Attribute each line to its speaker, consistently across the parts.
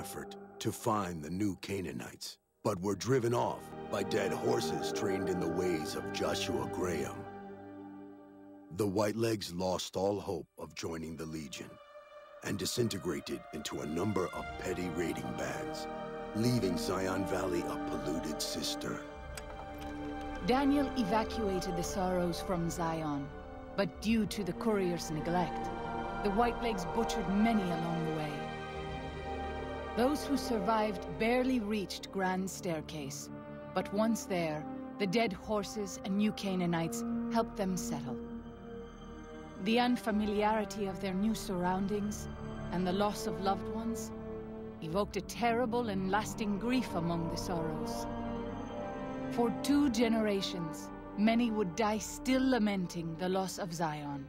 Speaker 1: effort to find the new Canaanites, but were driven off by dead horses trained in the ways of Joshua Graham. The Whitelegs lost all hope of joining the Legion and disintegrated into a number of petty raiding bands, leaving Zion Valley a polluted cistern.
Speaker 2: Daniel evacuated the Sorrows from Zion, but due to the courier's neglect, the Whitelegs butchered many along the way. Those who survived barely reached Grand Staircase, but once there, the dead horses and new Canaanites helped them settle. The unfamiliarity of their new surroundings and the loss of loved ones evoked a terrible and lasting grief among the Sorrows. For 2 generations, many would die still lamenting the loss of Zion.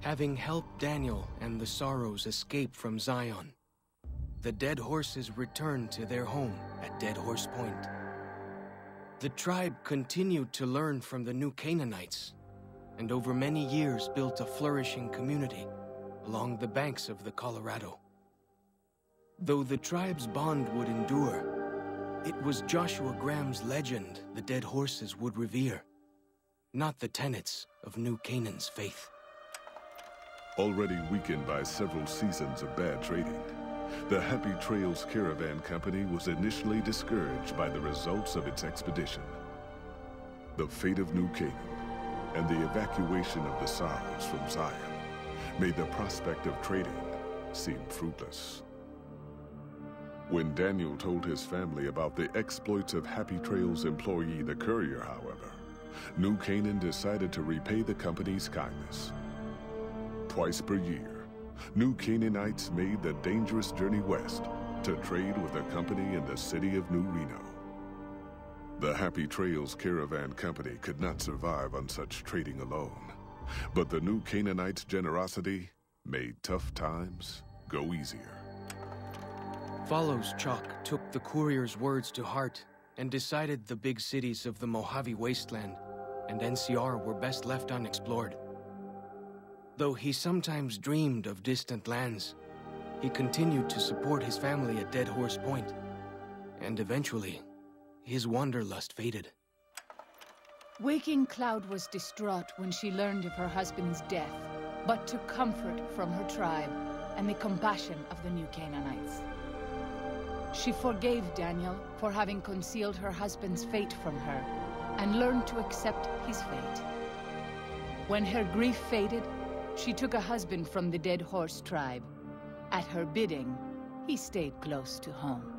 Speaker 3: Having helped Daniel and the Sorrows escape from Zion, the dead horses returned to their home at Dead Horse Point. The tribe continued to learn from the new Canaanites, and over many years built a flourishing community along the banks of the Colorado. Though the tribe's bond would endure, it was Joshua Graham's legend the dead horses would revere, not the tenets of New Canaan's faith.
Speaker 4: Already weakened by several seasons of bad trading, the Happy Trails Caravan Company was initially discouraged by the results of its expedition. The fate of New Canaan and the evacuation of the Sorrows from Zion made the prospect of trading seem fruitless. When Daniel told his family about the exploits of Happy Trails employee the courier, however, New Canaan decided to repay the company's kindness. Twice per year, New Canaanites made the dangerous journey west to trade with a company in the city of New Reno. The Happy Trails Caravan Company could not survive on such trading alone, but the New Canaanites' generosity made tough times go easier.
Speaker 3: Follows Chalk took the courier's words to heart and decided the big cities of the Mojave Wasteland and NCR were best left unexplored. Though he sometimes dreamed of distant lands, he continued to support his family at Dead Horse Point, and eventually, his wanderlust faded.
Speaker 2: Waking Cloud was distraught when she learned of her husband's death, but took comfort from her tribe and the compassion of the new Canaanites. She forgave Daniel for having concealed her husband's fate from her, and learned to accept his fate. When her grief faded, she took a husband from the Dead Horse tribe. At her bidding, he stayed close to home.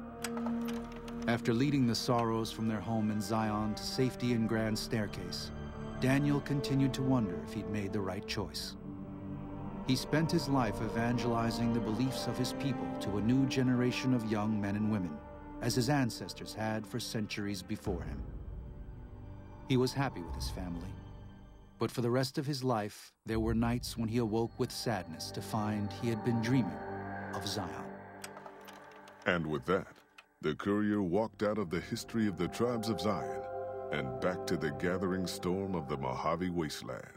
Speaker 5: After leading the Sorrows from their home in Zion to safety in Grand Staircase, Daniel continued to wonder if he'd made the right choice. He spent his life evangelizing the beliefs of his people to a new generation of young men and women, as his ancestors had for centuries before him. He was happy with his family, but for the rest of his life, there were nights when he awoke with sadness to find he had been dreaming of Zion.
Speaker 4: And with that, the courier walked out of the history of the tribes of Zion and back to the gathering storm of the Mojave Wasteland.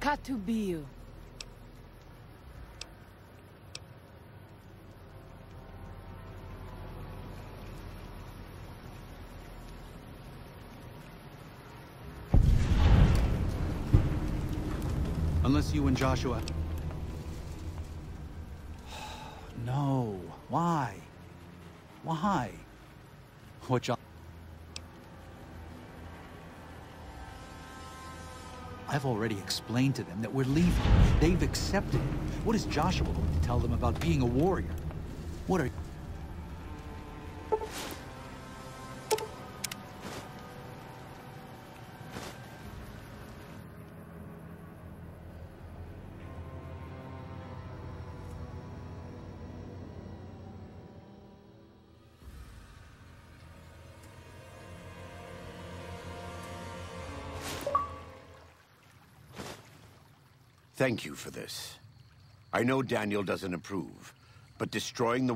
Speaker 2: Katubiu.
Speaker 5: Unless you and Joshua... No. Why? Why? What Joshua... I've already explained to them that we're leaving. They've accepted it. What is Joshua going to tell them about being a warrior? What are...
Speaker 1: Thank you for this. I know Daniel doesn't approve, but destroying the